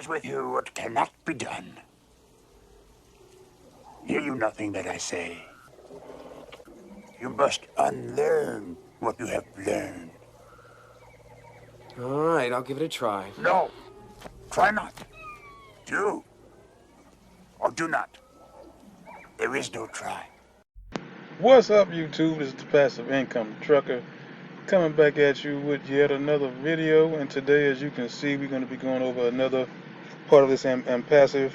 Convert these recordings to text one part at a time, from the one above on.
does with you what cannot be done. Hear you nothing that I say. You must unlearn what you have learned. All right, I'll give it a try. No, try not. Do or do not. There is no try. What's up, YouTube? This is the Passive Income Trucker coming back at you with yet another video. And today, as you can see, we're going to be going over another part of this Onpassive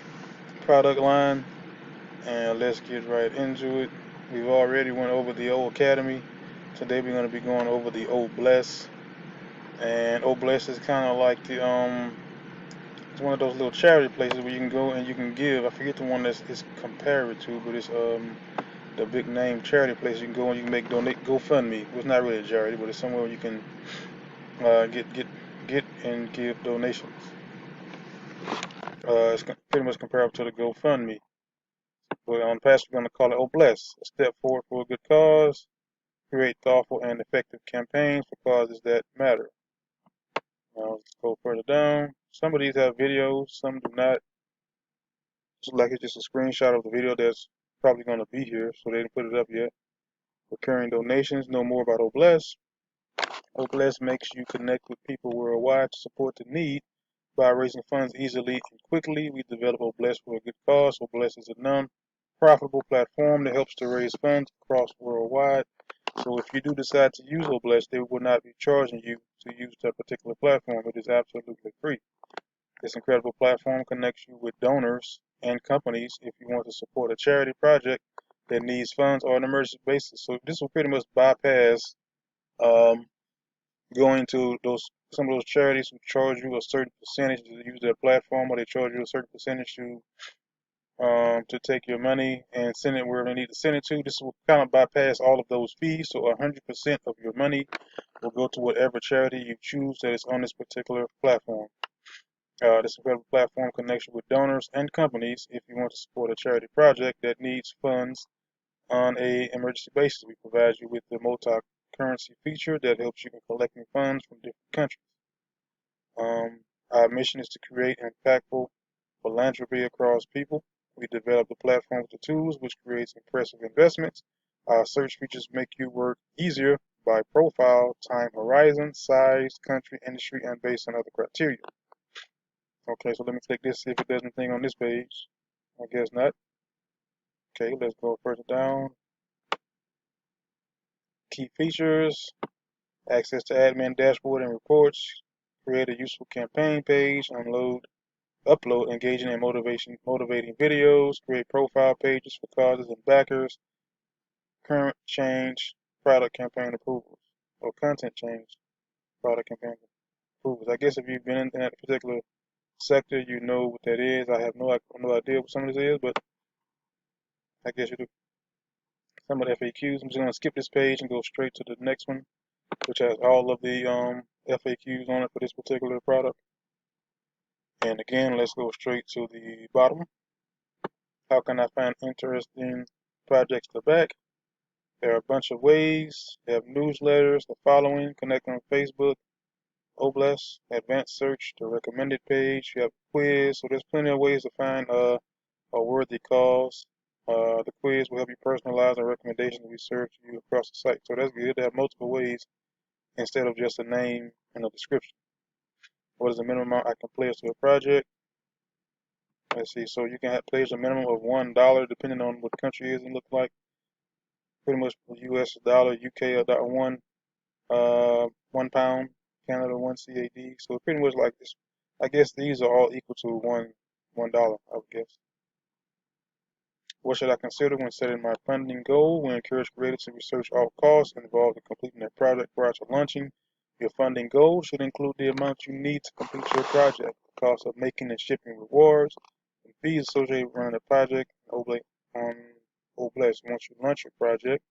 product line. And let's get right into it. We've already went over the old Academy. Today, we're going to be going over the old Bless. And old Bless is kind of like the it's one of those little charity places where you can go and you can give. I forget the one that's it's compared to, but it's the big name charity place. You can go and you can make donate GoFundMe. Well, it's not really a charity, but it's somewhere where you can get and give donations. It's pretty much comparable to the GoFundMe. But on past, we're going to call it Bless, a step forward for a good cause. Create thoughtful and effective campaigns for causes that matter. Now let's go further down. Some of these have videos, some do not. Just like it's just a screenshot of the video that's probably going to be here, so they didn't put it up yet. Recurring donations, know more about Bless. Bless makes you connect with people worldwide to support the need by raising funds easily and quickly. We develop Bless for a good cause. Bless is a non-profitable platform that helps to raise funds across worldwide. So if you do decide to use Bless, they will not be charging you to use that particular platform. It is absolutely free. This incredible platform connects you with donors and companies if you want to support a charity project that needs funds on an emergency basis. So this will pretty much bypass going to some of those charities who charge you a certain percentage to use their platform, or they charge you a certain percentage to take your money and send it wherever they need to send it to. This will kind of bypass all of those fees, so 100% of your money will go to whatever charity you choose that is on this particular platform. This incredible platform connects you with donors and companies if you want to support a charity project that needs funds on an emergency basis. We provide you with the multi-currency feature that helps you in collecting funds from different countries. Our mission is to create impactful philanthropy across people. We develop the platform with the tools, which creates impressive investments. Our search features make your work easier by profile, time horizon, size, country, industry, and based on other criteria. Okay, so let me click this, see if it does anything on this page. I guess not. Okay, let's go further down. Key features, access to admin dashboard and reports, create a useful campaign page, upload engaging and motivating videos, create profile pages for causes and backers, current change, product campaign approvals, or content change, product campaign approvals. I guess if you've been in that particular sector, you know what that is. I have no idea what some of this is, but I guess you do. Some of the FAQs. I'm just going to skip this page and go straight to the next one, which has all of the FAQs on it for this particular product. And again, let's go straight to the bottom. How can I find interesting projects to back? There are a bunch of ways. They have newsletters, the following, connect on Facebook, Bless, advanced search, the recommended page. You have a quiz. So there's plenty of ways to find a worthy cause. The quiz will help you personalize the recommendations we serve to you across the site. So that's good. They have multiple ways instead of just a name and a description. What is the minimum amount I can pledge to a project? Let's see. So you can pledge a minimum of $1 depending on what country it is and look like. Pretty much US dollar, UK £1, Canada $1 CAD. So pretty much like this. I guess these are all equal to $1, I would guess. What should I consider when setting my funding goal? We encourage creators to research all costs involved in completing their project prior to launching. Your funding goal should include the amount you need to complete your project, the cost of making and shipping rewards, and fees associated with running the project. Bless. Once you launch your project,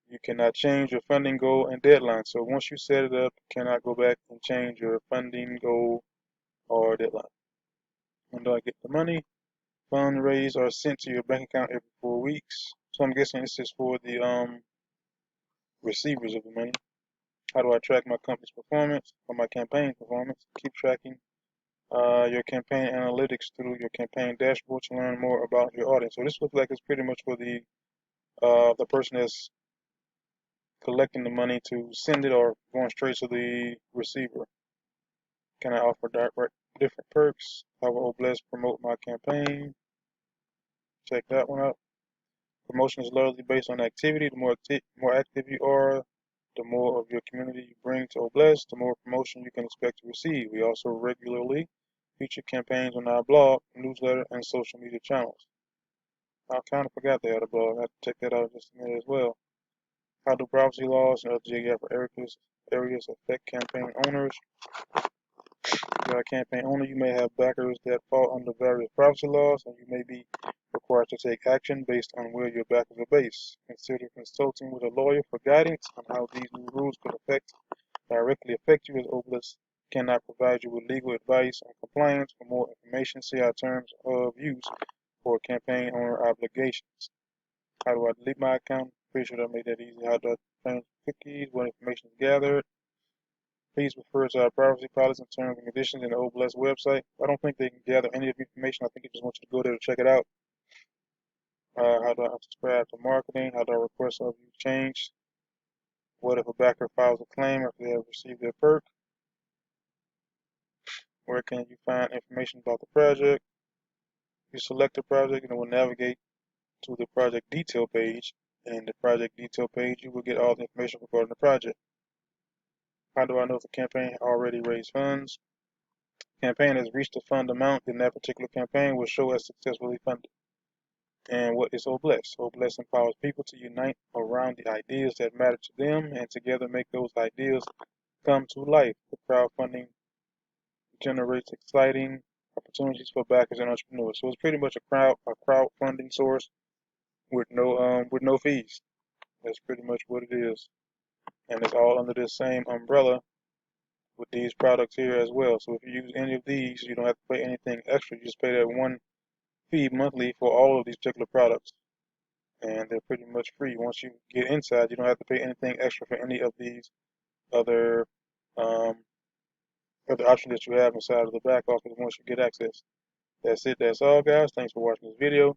you cannot change your funding goal and deadline. So once you set it up, you cannot go back and change your funding goal or deadline. When do I get the money? Funds raised are sent to your bank account every 4 weeks. So I'm guessing this is for the receivers of the money. How do I track my company's performance or my campaign performance? Keep tracking your campaign analytics through your campaign dashboard to learn more about your audience. So this looks like it's pretty much for the person that's collecting the money to send it or going straight to the receiver. Can I offer different perks? How will Oblast promote my campaign? Check that one out. Promotion is largely based on activity. The more active you are, the more of your community you bring to Oblast, the more promotion you can expect to receive. We also regularly feature campaigns on our blog, newsletter, and social media channels. I kind of forgot they had a blog. I have to check that out in just a minute as well. How do privacy laws and other geographic areas affect campaign owners? If you're a campaign owner, you may have backers that fall under various privacy laws, and you may be required to take action based on where your backers are based. Consider consulting with a lawyer for guidance on how these new rules could directly affect you, as Oblast cannot provide you with legal advice on compliance. For more information, see our terms of use for campaign owner obligations. How do I delete my account? Pretty sure I made that easy. How do I change cookies? What information is gathered? Please refer to our privacy policy and terms and conditions in the Oblast website. I don't think they can gather any of the information. I think they just want you to go there to check it out. How do I unsubscribe to marketing? How do I request a view change? What if a backer files a claim after they have received their perk? Where can you find information about the project? If you select a project, and it will navigate to the project detail page. In the project detail page, you will get all the information regarding the project. How do I know if a campaign already raised funds? Campaign has reached the fund amount, then that particular campaign will show as successfully funded. And what is Oblast? Oblast empowers people to unite around the ideas that matter to them and together make those ideas come to life. The crowdfunding generates exciting opportunities for backers and entrepreneurs. So it's pretty much a crowdfunding source with no fees. That's pretty much what it is. And it's all under this same umbrella with these products here as well. So if you use any of these, you don't have to pay anything extra. You just pay that one fee monthly for all of these particular products. And they're pretty much free. Once you get inside, you don't have to pay anything extra for any of these other other options that you have inside of the back office once you get access. That's it. That's all, guys. Thanks for watching this video.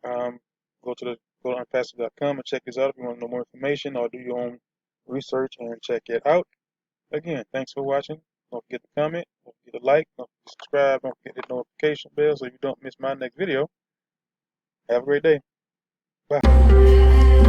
Go to onpassive.com and check this out if you want to know more information, or do your own research and check it out. Again, thanks for watching. Don't forget to comment, don't forget to like, don't forget to subscribe, don't forget the notification bell so you don't miss my next video. Have a great day. Bye.